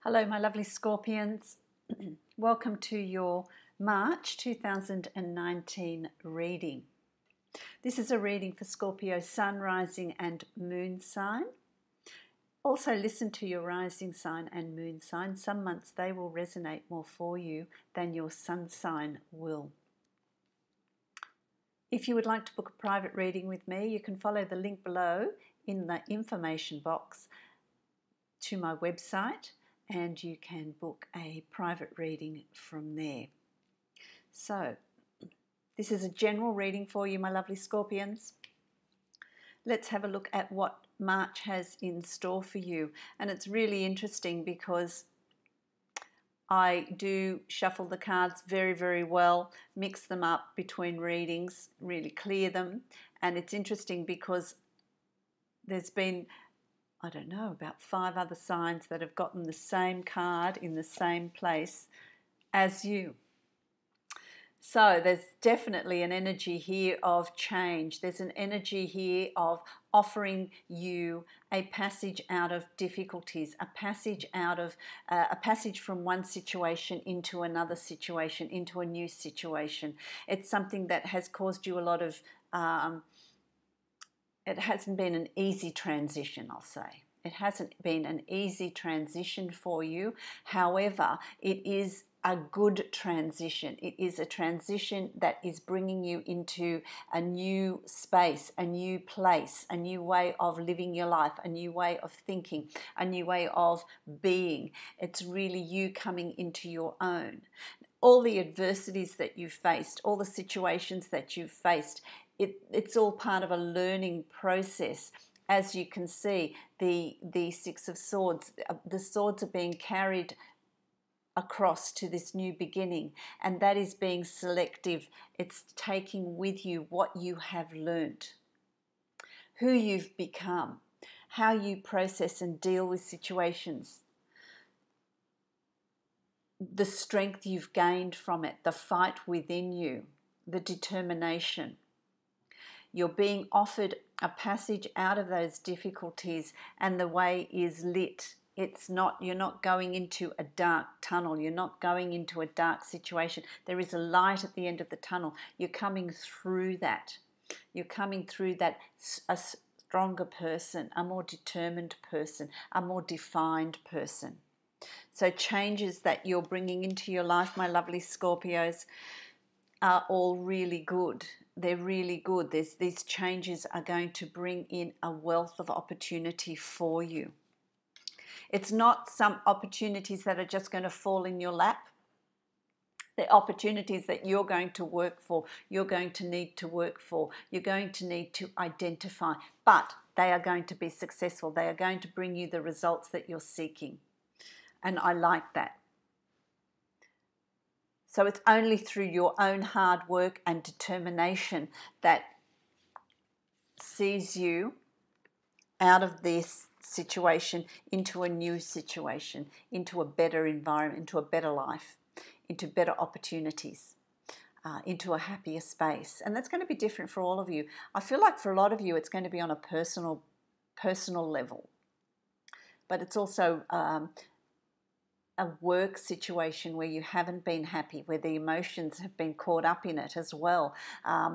Hello, my lovely Scorpions. Welcome to your March 2019 reading. This is a reading for Scorpio Sun, Rising and Moon sign. Also listen to your rising sign and moon sign. Some months they will resonate more for you than your sun sign will. If you would like to book a private reading with me, you can follow the link below in the information box to my website, and you can book a private reading from there. So, this is a general reading for you, my lovely Scorpions. Let's have a look at what March has in store for you. And it's really interesting because I do shuffle the cards very, very well, mix them up between readings, really clear them. And it's interesting because there's been, I don't know, about 5 other signs that have gotten the same card in the same place as you. So there's definitely an energy here of change. There's an energy here of offering you a passage out of difficulties, a passage from one situation into another situation, into a new situation. It's something that has caused you a lot of, it hasn't been an easy transition, I'll say. It hasn't been an easy transition for you. However, it is a good transition. It is a transition that is bringing you into a new space, a new place, a new way of living your life, a new way of thinking, a new way of being. It's really you coming into your own. All the adversities that you've faced, all the situations that you've faced, it's all part of a learning process. As you can see, the Six of Swords, the swords are being carried across to this new beginning, and that is being selective. It's taking with you what you have learnt, who you've become, how you process and deal with situations, the strength you've gained from it, the fight within you, the determination. You're being offered a passage out of those difficulties, and the way is lit. You're not going into a dark tunnel. You're not going into a dark situation. There is a light at the end of the tunnel. You're coming through that. You're coming through that a stronger person, a more determined person, a more defined person. So changes that you're bringing into your life, my lovely Scorpios, are all really good. They're really good. These changes are going to bring in a wealth of opportunity for you. It's not some opportunities that are just going to fall in your lap. They're opportunities that you're going to work for, you're going to need to work for, you're going to need to identify, but they are going to be successful. They are going to bring you the results that you're seeking. And I like that. So it's only through your own hard work and determination that sees you out of this situation into a new situation, into a better environment, into a better life, into better opportunities, into a happier space. And that's going to be different for all of you. I feel like for a lot of you it's going to be on a personal level, but it's also a work situation where you haven't been happy, where the emotions have been caught up in it as well,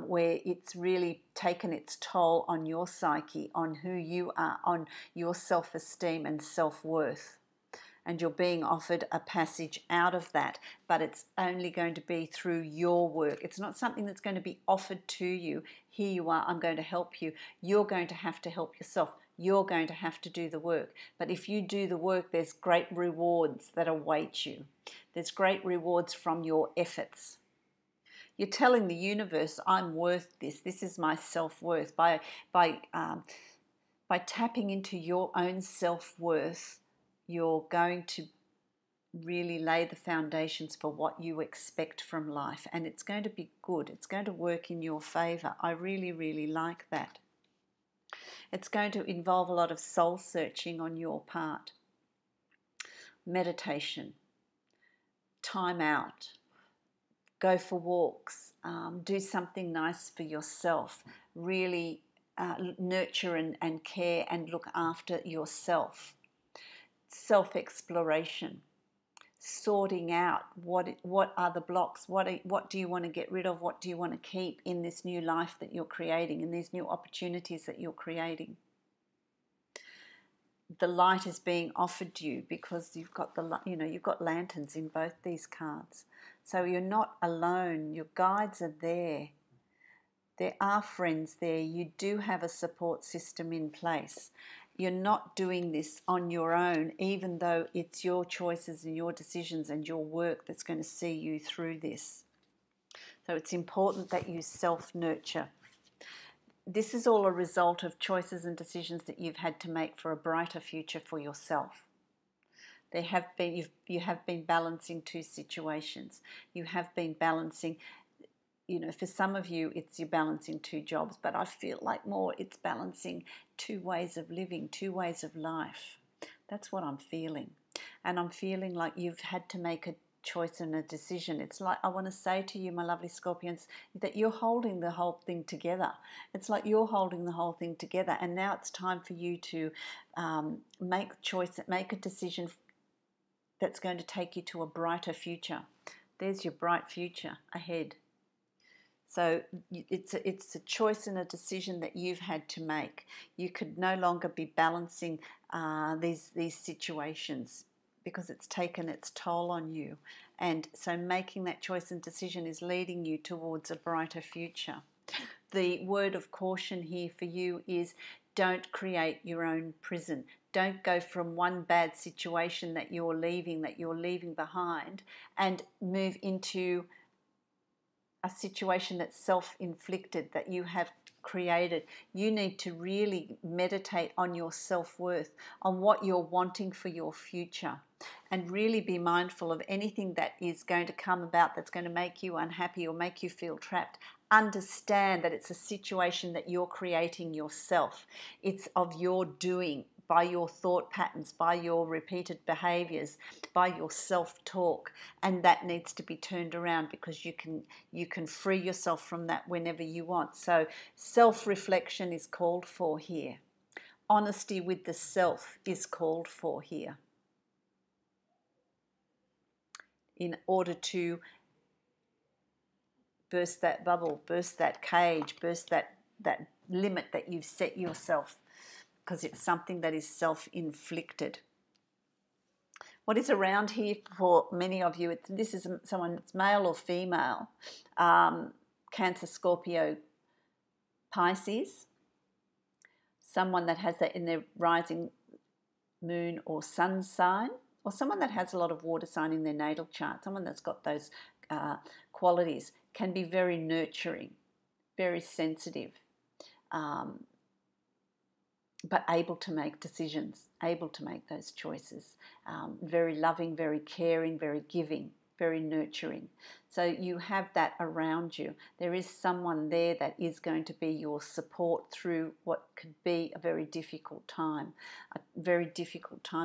where it's really taken its toll on your psyche, on who you are, on your self-esteem and self-worth. And you're being offered a passage out of that, but it's only going to be through your work. It's not something that's going to be offered to you. Here you are, I'm going to help you. You're going to have to help yourself. You're going to have to do the work. But if you do the work, there's great rewards that await you. There's great rewards from your efforts. You're telling the universe, I'm worth this. This is my self-worth. By tapping into your own self-worth, you're going to really lay the foundations for what you expect from life. And it's going to be good. It's going to work in your favor. I really, really like that. It's going to involve a lot of soul searching on your part. Meditation, time out, go for walks, do something nice for yourself. Really nurture and care and look after yourself. self-exploration, sorting out what are the blocks, what do you want to get rid of, what do you want to keep in this new life that you're creating, in these new opportunities that you're creating. The light is being offered you because you've got you've got lanterns in both these cards. So you're not alone. Your guides are there. There are friends there. You do have a support system in place. You're not doing this on your own, even though it's your choices and your decisions and your work that's going to see you through this. So it's important that you self-nurture. This is all a result of choices and decisions that you've had to make for a brighter future for yourself. You have been balancing two situations. You have been balancing, for some of you it's you're balancing two jobs, but I feel like more it's balancing two ways of living, two ways of life. That's what I'm feeling. And I'm feeling like you've had to make a choice and a decision. It's like I want to say to you, my lovely Scorpions, that you're holding the whole thing together. It's like you're holding the whole thing together, and now it's time for you to make a decision that's going to take you to a brighter future. There's your bright future ahead. So it's a choice and a decision that you've had to make. You could no longer be balancing these situations because it's taken its toll on you. And so making that choice and decision is leading you towards a brighter future. The word of caution here for you is don't create your own prison. Don't go from one bad situation that you're leaving behind and move into a situation that's self-inflicted, that you have created. You need to really meditate on your self-worth, on what you're wanting for your future, and really be mindful of anything that is going to come about that's going to make you unhappy or make you feel trapped. Understand that it's a situation that you're creating yourself. It's of your doing, by your thought patterns, by your repeated behaviors, by your self-talk, and that needs to be turned around because you can free yourself from that whenever you want. So self-reflection is called for here. Honesty with the self is called for here in order to burst that bubble, burst that cage, burst that limit that you've set yourself, because it's something that is self-inflicted. What is around here for many of you, this is someone that's male or female, Cancer, Scorpio, Pisces, someone that has that in their rising moon or sun sign, or someone that has a lot of water sign in their natal chart, someone that's got those qualities, can be very nurturing, very sensitive, but able to make decisions, able to make those choices, very loving, very caring, very giving, very nurturing. So you have that around you. There is someone there that is going to be your support through what could be a very difficult time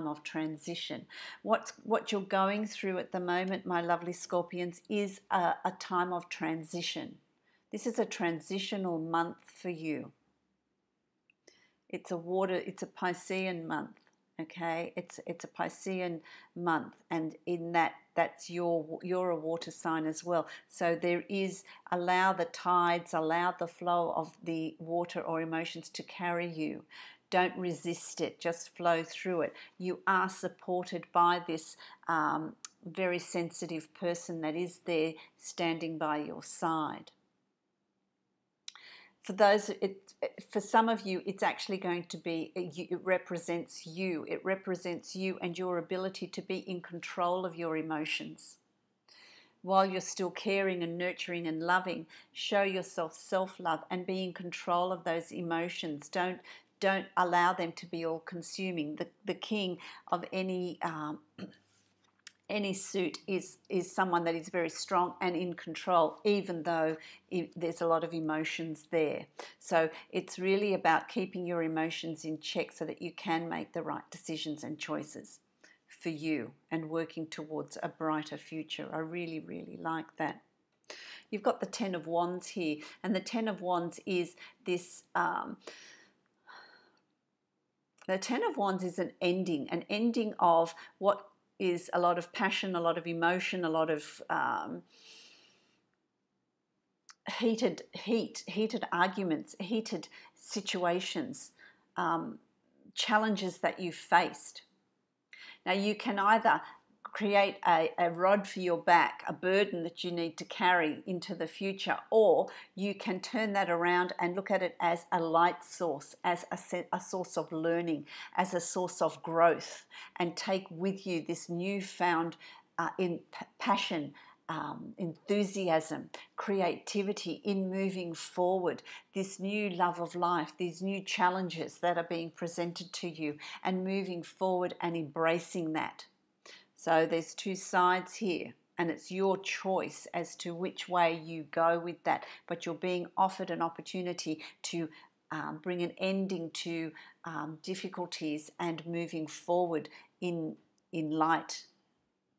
of transition. What you're going through at the moment, my lovely Scorpions, is a time of transition. This is a transitional month for you. It's a Piscean month, okay? It's a Piscean month, and in that's you're a water sign as well. So there is, allow the tides, allow the flow of the water or emotions to carry you. Don't resist it, just flow through it. You are supported by this very sensitive person that is there standing by your side. For some of you, it's actually going to be, it represents you. It represents you and your ability to be in control of your emotions. While you're still caring and nurturing and loving, show yourself self-love and be in control of those emotions. Don't allow them to be all consuming. The king of any suit is someone that is very strong and in control, even though there's a lot of emotions there. So it's really about keeping your emotions in check so that you can make the right decisions and choices for you and working towards a brighter future. I really, really like that. You've got the Ten of Wands here, and the Ten of Wands is this The Ten of Wands is an ending of what is a lot of passion, a lot of emotion, a lot of heated arguments, heated situations, challenges that you've faced. Now you can either create a rod for your back, a burden that you need to carry into the future, or you can turn that around and look at it as a light source, as a source of learning, as a source of growth, and take with you this newfound passion, enthusiasm, creativity in moving forward, this new love of life, these new challenges that are being presented to you, and moving forward and embracing that. So there's two sides here, and it's your choice as to which way you go with that, but you're being offered an opportunity to bring an ending to difficulties and moving forward in light,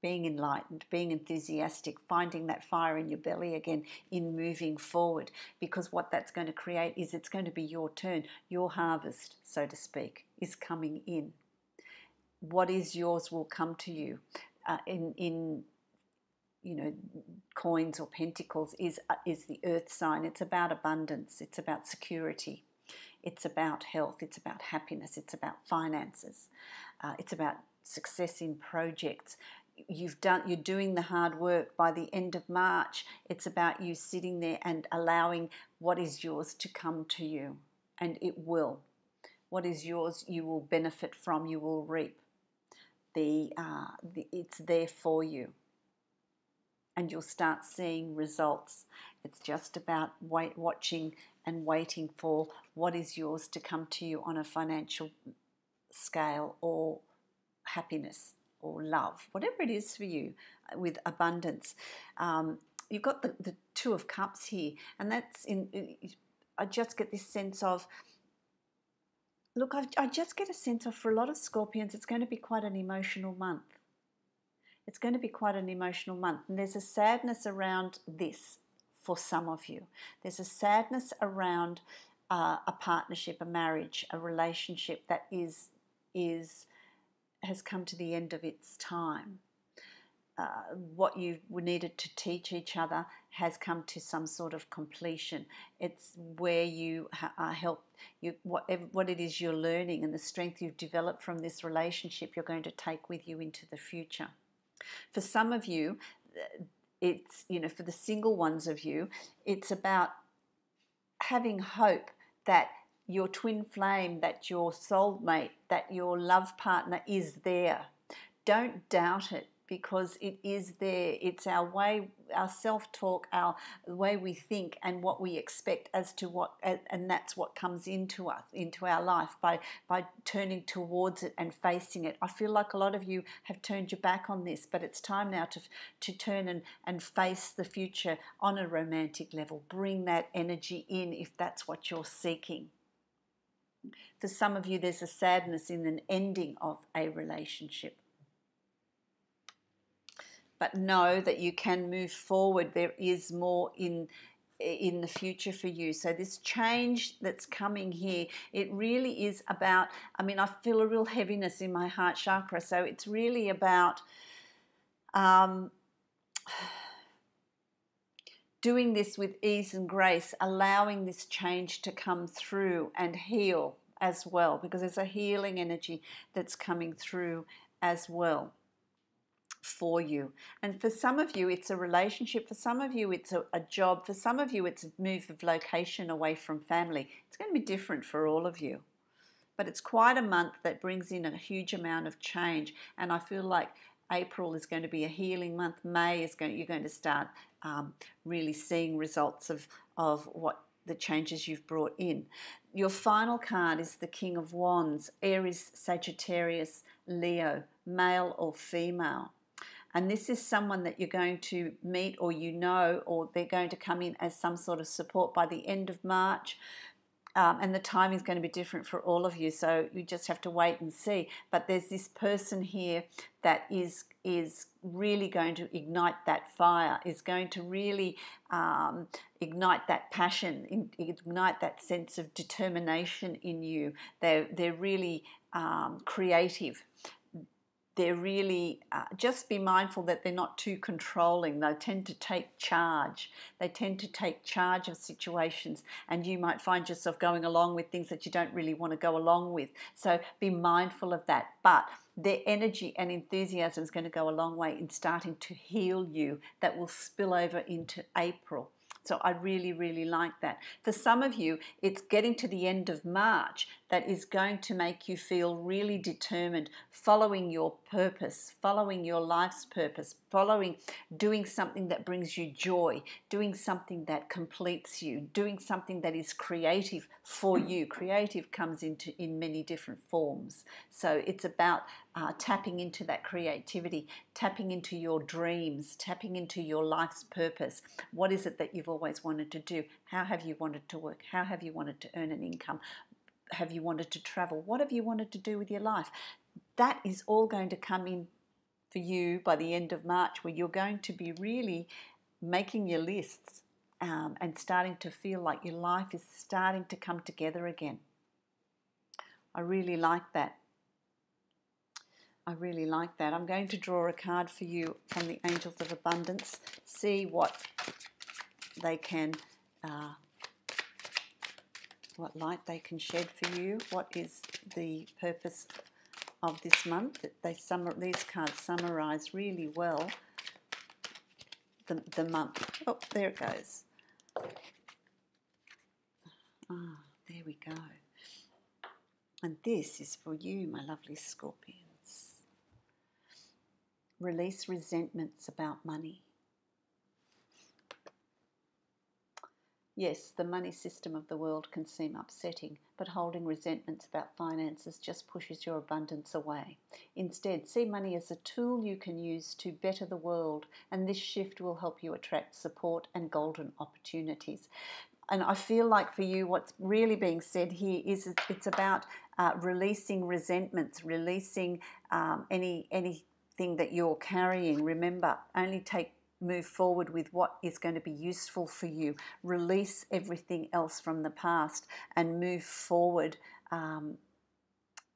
being enlightened, being enthusiastic, finding that fire in your belly again in moving forward, because what that's going to create is it's going to be your turn. Your harvest, so to speak, is coming in. What is yours will come to you. In coins or pentacles is the earth sign. It's about abundance. It's about security. It's about health. It's about happiness. It's about finances. It's about success in projects. You're doing the hard work. By the end of March, it's about you sitting there and allowing what is yours to come to you, and it will. What is yours, you will benefit from. You will reap. It's there for you, and you'll start seeing results. It's just about watching and waiting for what is yours to come to you on a financial scale, or happiness, or love, whatever it is for you, with abundance. You've got the Two of Cups here, and that's I just get this sense of, look, I just get a sense of, for a lot of Scorpions, it's going to be quite an emotional month. It's going to be quite an emotional month. And there's a sadness around this for some of you. There's a sadness around a partnership, a marriage, a relationship that has come to the end of its time. What you needed to teach each other has come to some sort of completion. It's where you help you, what it is you're learning, and the strength you've developed from this relationship you're going to take with you into the future. For some of you, it's, for the single ones of you, it's about having hope that your twin flame, that your soulmate, that your love partner is there. Don't doubt it, because it is there. It's our way, our self-talk, the way we think and what we expect as to what, and that's what comes into us, into our life, by turning towards it and facing it. I feel like a lot of you have turned your back on this, but it's time now to turn and face the future on a romantic level. Bring that energy in if that's what you're seeking. For some of you, there's a sadness in an ending of a relationship. But know that you can move forward. There is more in the future for you. So this change that's coming here, it really is about, I feel a real heaviness in my heart chakra. So it's really about doing this with ease and grace, allowing this change to come through and heal as well, because there's a healing energy that's coming through as well for you. And for some of you, it's a relationship. For some of you, it's a job. For some of you, it's a move of location away from family. It's going to be different for all of you. But it's quite a month that brings in a huge amount of change. And I feel like April is going to be a healing month. May is you're going to start really seeing results of what the changes you've brought in. Your final card is the King of Wands, Aries, Sagittarius, Leo, male or female. And this is someone that you're going to meet, or or they're going to come in as some sort of support by the end of March. And the timing is going to be different for all of you, so you just have to wait and see. But there's this person here that is really going to ignite that fire, is going to really ignite that passion, ignite that sense of determination in you. They're really creative. They're really, just be mindful that they're not too controlling. They tend to take charge. They tend to take charge of situations, and you might find yourself going along with things that you don't really want to go along with. So be mindful of that. But their energy and enthusiasm is going to go a long way in starting to heal you. That will spill over into April. So I really, really like that. For some of you, it's getting to the end of March that is going to make you feel really determined, following your purpose, following your life's purpose, doing something that brings you joy, doing something that completes you, doing something that is creative for you. Creative comes in many different forms. So it's about tapping into that creativity, tapping into your dreams, tapping into your life's purpose. What is it that you've always wanted to do? How have you wanted to work? How have you wanted to earn an income? Have you wanted to travel? What have you wanted to do with your life? That is all going to come in for you by the end of March, where you're going to be really making your lists and starting to feel like your life is starting to come together again. I really like that. I really like that. I'm going to draw a card for you from the Angels of Abundance. See what they can, what light they can shed for you. What is the purpose of this month? These cards summarize really well the month. Oh, there it goes. There we go. And this is for you, my lovely Scorpions. Release resentments about money. Yes, the money system of the world can seem upsetting, but holding resentments about finances just pushes your abundance away. Instead, see money as a tool you can use to better the world, and this shift will help you attract support and golden opportunities. And I feel like for you, what's really being said here is it's about releasing resentments, releasing anything that you're carrying. Remember, only move forward with what is going to be useful for you. Release everything else from the past and move forward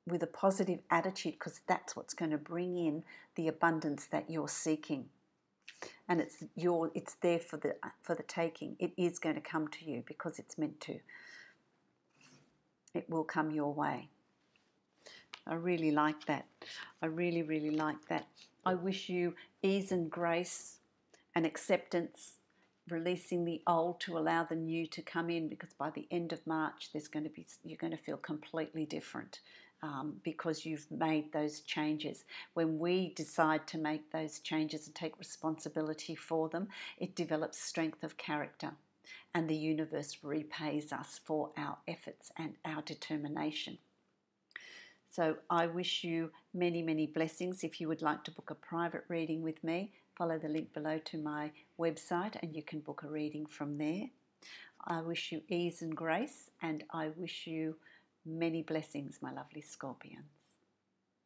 with a positive attitude, because that's what's going to bring in the abundance that you're seeking. And it's there for the taking. It is going to come to you because it's meant to. It will come your way. I really like that. I really, really like that. I wish you ease and grace and acceptance, releasing the old to allow the new to come in, because by the end of March you're going to feel completely different because you've made those changes. When we decide to make those changes and take responsibility for them, it develops strength of character, and the universe repays us for our efforts and our determination. So I wish you many, many blessings. If you would like to book a private reading with me, follow the link below to my website and you can book a reading from there. I wish you ease and grace, and I wish you many blessings, my lovely Scorpions.